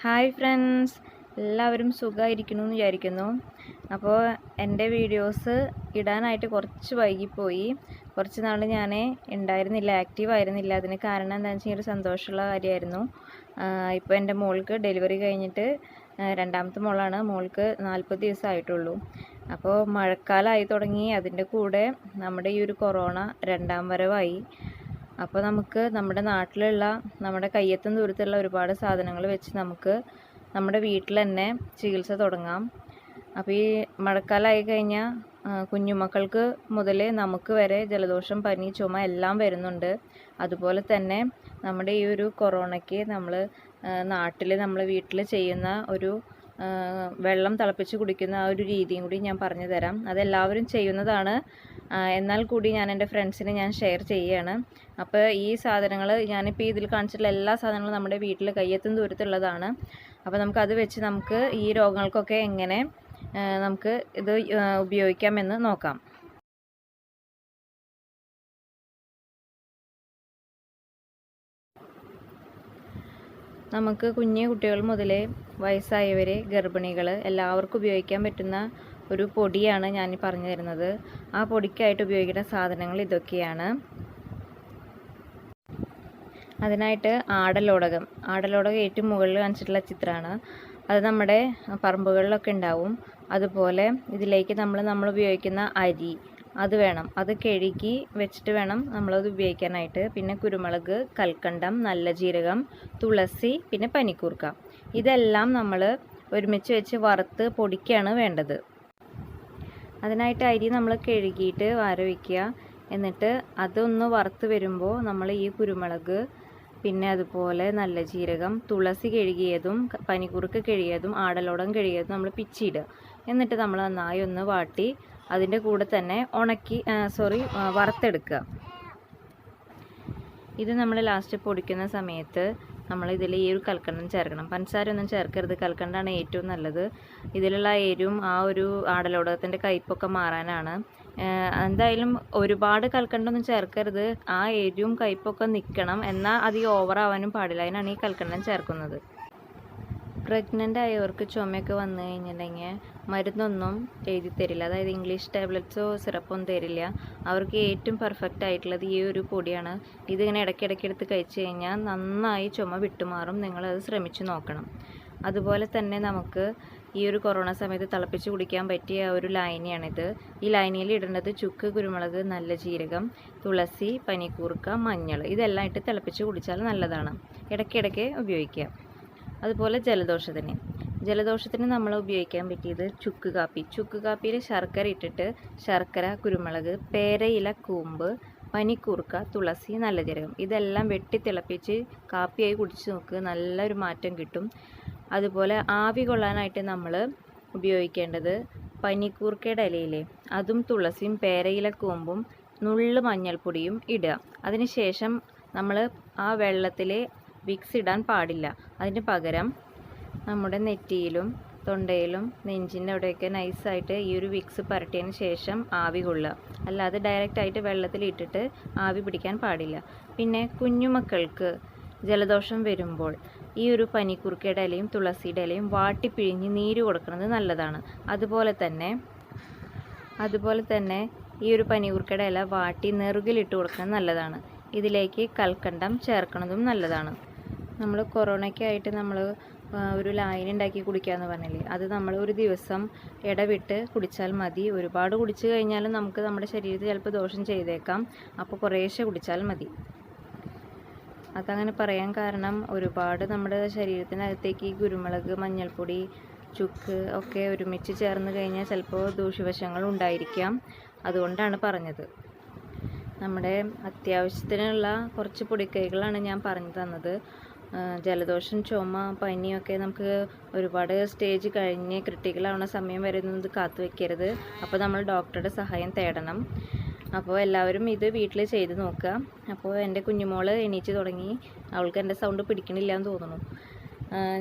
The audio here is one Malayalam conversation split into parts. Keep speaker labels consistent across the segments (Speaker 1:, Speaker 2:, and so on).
Speaker 1: ഹായ് ഫ്രണ്ട്സ്, എല്ലാവരും സുഖമായിരിക്കണമെന്ന് വിചാരിക്കുന്നു. അപ്പോൾ എൻ്റെ വീഡിയോസ് ഇടാനായിട്ട് കുറച്ച് വൈകിപ്പോയി. കുറച്ച് നാൾ ഞാൻ ആക്റ്റീവ് ആയിരുന്നില്ല. അതിന് കാരണം എന്താണെന്ന് വെച്ചാൽ ഒരു സന്തോഷമുള്ള കാര്യമായിരുന്നു. ഇപ്പോൾ എൻ്റെ മോൾക്ക് ഡെലിവറി കഴിഞ്ഞിട്ട് രണ്ടാമത്തെ മോളാണ്. മോൾക്ക് 40 ദിവസമായിട്ടുള്ളൂ. അപ്പോൾ മഴക്കാലമായി തുടങ്ങി. അതിൻ്റെ കൂടെ നമ്മുടെ ഈ ഒരു കൊറോണ രണ്ടാം വരവായി. അപ്പോൾ നമുക്ക് നമ്മുടെ നാട്ടിലുള്ള നമ്മുടെ കയ്യെത്തും ദൂരത്തുള്ള ഒരുപാട് സാധനങ്ങൾ വെച്ച് നമുക്ക് നമ്മുടെ വീട്ടിൽ തന്നെ ചികിത്സ തുടങ്ങാം. അപ്പോൾ ഈ മഴക്കാലമായി കഴിഞ്ഞാൽ കുഞ്ഞുമക്കൾക്ക് മുതൽ നമുക്ക് വരെ ജലദോഷം, പനി, ചുമ എല്ലാം വരുന്നുണ്ട്. അതുപോലെ തന്നെ നമ്മുടെ ഈ ഒരു കൊറോണയ്ക്ക് നമ്മൾ വീട്ടിൽ ചെയ്യുന്ന ഒരു വെള്ളം തിളപ്പിച്ച് കുടിക്കുന്ന ആ ഒരു രീതിയും കൂടി ഞാൻ പറഞ്ഞു തരാം. അതെല്ലാവരും ചെയ്യുന്നതാണ്, എന്നാൽ കൂടി ഞാൻ എൻ്റെ ഫ്രണ്ട്സിന് ഞാൻ ഷെയർ ചെയ്യുകയാണ്. അപ്പോൾ ഈ സാധനങ്ങൾ ഞാനിപ്പോൾ ഇതിൽ കാണിച്ചിട്ടുള്ള എല്ലാ സാധനങ്ങളും നമ്മുടെ വീട്ടിൽ കയ്യെത്തും ദൂരത്തുള്ളതാണ്. അപ്പോൾ നമുക്കത് വെച്ച് നമുക്ക് ഈ രോഗങ്ങൾക്കൊക്കെ എങ്ങനെ നമുക്ക് ഇത് ഉപയോഗിക്കാമെന്ന് നോക്കാം. നമുക്ക് കുഞ്ഞു കുട്ടികൾ മുതലേ വയസ്സായവർ, ഗർഭിണികൾ എല്ലാവർക്കും ഉപയോഗിക്കാൻ പറ്റുന്ന ഒരു പൊടിയാണ് ഞാൻ പറഞ്ഞു തരുന്നത്. ആ പൊടിക്കായിട്ട് ഉപയോഗിക്കുന്ന സാധനങ്ങൾ ഇതൊക്കെയാണ്. അതിനായിട്ട് ആടലോടകം ഏറ്റവും മുകളിൽ കാണിച്ചിട്ടുള്ള ചിത്രമാണ്. അത് നമ്മുടെ പറമ്പുകളിലൊക്കെ ഉണ്ടാവും. അതുപോലെ ഇതിലേക്ക് നമ്മൾ ഉപയോഗിക്കുന്ന അരി അത് വേണം. അത് കഴുകി വെച്ചിട്ട് വേണം നമ്മളത് ഉപയോഗിക്കാനായിട്ട്. പിന്നെ കുരുമുളക്, കൽക്കണ്ടം, നല്ല ജീരകം, തുളസി, പിന്നെ പനിക്കൂർക്ക, ഇതെല്ലാം നമ്മൾ ഒരുമിച്ച് വെച്ച് വറുത്ത് പൊടിക്കുകയാണ് വേണ്ടത്. അതിനായിട്ട് അരി നമ്മൾ കഴുകിയിട്ട് വാര വയ്ക്കുക. എന്നിട്ട് അതൊന്ന് വറുത്ത് വരുമ്പോൾ നമ്മൾ ഈ കുരുമുളക്, പിന്നെ അതുപോലെ നല്ല ജീരകം, തുളസി കഴുകിയതും, പനിക്കൂർക്ക കഴുകിയതും, ആടലോടം കഴുകിയതും നമ്മൾ പിച്ചിയിടുക. എന്നിട്ട് നമ്മൾ നന്നായി ഒന്ന് വാട്ടി അതിൻ്റെ കൂടെ തന്നെ വറുത്തെടുക്കുക. ഇത് നമ്മൾ ലാസ്റ്റ് പൊടിക്കുന്ന സമയത്ത് ഇതിൽ ഈ ഒരു കൽക്കണ്ടം ചേർക്കണം. പഞ്ചസാര ഒന്നും ചേർക്കരുത്. കൽക്കണ്ടാണ് ഏറ്റവും നല്ലത്. ഇതിലുള്ള എരിവും ആ ഒരു ആടലോടകത്തിൻ്റെ കയ്പ്പൊക്കെ മാറാനാണ്. എന്തായാലും ഒരുപാട് കൽക്കണ്ടൊന്നും ചേർക്കരുത്. ആ എരിവും കയ്പ്പൊക്കെ നിൽക്കണം, എന്നാൽ അധികം ഓവറാവാനും പാടില്ല. അതിനാണ് ഈ കൽക്കണ്ടം ചേർക്കുന്നത്. പ്രഗ്നൻ്റ് ആയവർക്ക് ചുമയൊക്കെ വന്നു കഴിഞ്ഞിട്ടുണ്ടെങ്കിൽ മരുന്നൊന്നും എഴുതി തരില്ല. അതായത് ഇംഗ്ലീഷ് ടാബ്ലറ്റ്സോ സിറപ്പൊന്നും തരില്ല. അവർക്ക് ഏറ്റവും പെർഫെക്റ്റ് ആയിട്ടുള്ളത് ഈ ഒരു പൊടിയാണ്. ഇതിങ്ങനെ ഇടയ്ക്കിടയ്ക്ക് എടുത്ത് കഴിച്ചു കഴിഞ്ഞാൽ നന്നായി ചുമ വിട്ടുമാറും. നിങ്ങളത് ശ്രമിച്ചു നോക്കണം. അതുപോലെ തന്നെ നമുക്ക് ഈ ഒരു കൊറോണ സമയത്ത് തിളപ്പിച്ച് കുടിക്കാൻ പറ്റിയ ഒരു ലായനിയാണിത്. ഈ ലായനിയിൽ ഇടേണ്ടത് ചുക്ക്, കുരുമുളക്, നല്ല ജീരകം, തുളസി, പനിക്കൂർക്ക, മഞ്ഞൾ, ഇതെല്ലാം ഇട്ട് തിളപ്പിച്ച് കുടിച്ചാൽ നല്ലതാണ്. ഇടയ്ക്കിടയ്ക്ക് ഉപയോഗിക്കുക. അതുപോലെ ജലദോഷത്തിന് നമ്മൾ ഉപയോഗിക്കാൻ പറ്റിയത് ചുക്ക് കാപ്പിയിൽ ശർക്കര ഇട്ടിട്ട് ശർക്കര, കുരുമുളക്, പേരയില കൂമ്പ്, പനിക്കൂർക്ക, തുളസി, നല്ല ജീരകം, ഇതെല്ലാം വെട്ടി തിളപ്പിച്ച് കാപ്പിയായി കുടിച്ച് നോക്ക്. നല്ലൊരു മാറ്റം കിട്ടും. അതുപോലെ ആവി കൊള്ളാനായിട്ട് നമ്മൾ ഉപയോഗിക്കേണ്ടത് പനിക്കൂർക്കയുടെ ഇലയിലെ അതും തുളസിയും പേരയില കൂമ്പും നുള്ളു മഞ്ഞൾപ്പൊടിയും ഇടുക. അതിനുശേഷം നമ്മൾ ആ വെള്ളത്തിൽ വിക്സ് ഇടാൻ പാടില്ല. അതിന് പകരം നമ്മുടെ നെറ്റിയിലും തൊണ്ടയിലും നെഞ്ചിൻ്റെ അവിടെയൊക്കെ നൈസായിട്ട് ഈ ഒരു വിക്സ് പുരട്ടിയതിന് ശേഷം ആവി കൊള്ളുക. അല്ലാതെ ഡയറക്റ്റായിട്ട് വെള്ളത്തിൽ ഇട്ടിട്ട് ആവി പിടിക്കാൻ പാടില്ല. പിന്നെ കുഞ്ഞുമക്കൾക്ക് ജലദോഷം വരുമ്പോൾ ഈ ഒരു പനിക്കൂർക്കയുടെ ഇലയും തുളസിയുടെ ഇലയും വാട്ടിപ്പിഴിഞ്ഞ് നീര് കൊടുക്കുന്നത് നല്ലതാണ്. അതുപോലെ തന്നെ ഈ ഒരു പനിക്കൂർക്കയുടെ ഇല വാട്ടി നെറുകിലിട്ട് കൊടുക്കുന്നത് നല്ലതാണ്. ഇതിലേക്ക് കൽക്കണ്ടം ചേർക്കുന്നതും നല്ലതാണ്. നമ്മൾ കൊറോണയ്ക്കായിട്ട് ഒരു ലായനി ഉണ്ടാക്കി കുടിക്കാമെന്ന് പറഞ്ഞില്ലേ, അത് നമ്മൾ ഒരു ദിവസം ഇടവിട്ട് കുടിച്ചാൽ മതി. ഒരുപാട് കുടിച്ചു കഴിഞ്ഞാലും നമുക്ക് നമ്മുടെ ശരീരത്തിൽ ചിലപ്പോൾ ദോഷം ചെയ്തേക്കാം. അപ്പോൾ കുറേശ്ശെ കുടിച്ചാൽ മതി. അതങ്ങനെ പറയാൻ കാരണം ഒരുപാട് നമ്മുടെ ശരീരത്തിനകത്തേക്ക് ഈ കുരുമുളക്, മഞ്ഞൾപ്പൊടി, ചുക്ക് ഒക്കെ ഒരുമിച്ച് ചേർന്ന് കഴിഞ്ഞാൽ ചിലപ്പോൾ ദൂഷ്യവശങ്ങൾ ഉണ്ടായിരിക്കാം. അതുകൊണ്ടാണ് പറഞ്ഞത്. നമ്മുടെ അത്യാവശ്യത്തിനുള്ള കുറച്ച് പൊടിക്കൈകളാണ് ഞാൻ പറഞ്ഞു തന്നത്. ജലദോഷം, ചുമ, പനിയൊക്കെ നമുക്ക് ഒരുപാട് സ്റ്റേജ് കഴിഞ്ഞ് ക്രിട്ടിക്കലാവുന്ന സമയം വരെ ഒന്നും ഇത് കാത്തു വയ്ക്കരുത്. അപ്പോൾ നമ്മൾ ഡോക്ടറുടെ സഹായം തേടണം. അപ്പോൾ എല്ലാവരും ഇത് വീട്ടിൽ ചെയ്ത് നോക്കുക. അപ്പോൾ എൻ്റെ കുഞ്ഞുമോള് എണീച്ച് തുടങ്ങി. അവൾക്ക് എൻ്റെ സൗണ്ട് പിടിക്കണില്ല എന്ന് തോന്നുന്നു.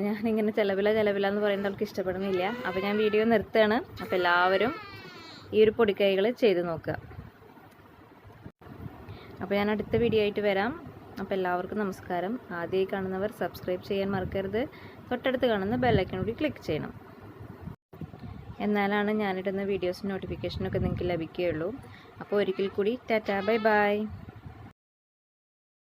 Speaker 1: ഞാനിങ്ങനെ ചിലവില എന്ന് പറയുന്നത് അവൾക്ക് ഇഷ്ടപ്പെടുന്നില്ല. അപ്പോൾ ഞാൻ വീഡിയോ നിർത്തുകയാണ്. അപ്പോൾ എല്ലാവരും ഈ ഒരു പൊടിക്കൈകൾ ചെയ്ത് നോക്കുക. അപ്പോൾ ഞാൻ അടുത്ത വീഡിയോ ആയിട്ട് വരാം. അപ്പോൾ എല്ലാവർക്കും നമസ്കാരം. ആദ്യമായി കാണുന്നവർ സബ്സ്ക്രൈബ് ചെയ്യാൻ മറക്കരുത്. തൊട്ടടുത്ത് കാണുന്ന ബെല്ലൈക്കൺ കൂടി ക്ലിക്ക് ചെയ്യണം. എന്നാലാണ് ഞാനിടുന്ന വീഡിയോസ് നോട്ടിഫിക്കേഷനൊക്കെ നിങ്ങൾക്ക് ലഭിക്കുകയുള്ളൂ. അപ്പോൾ ഒരിക്കൽ കൂടി ടാറ്റാ ബൈ ബൈ.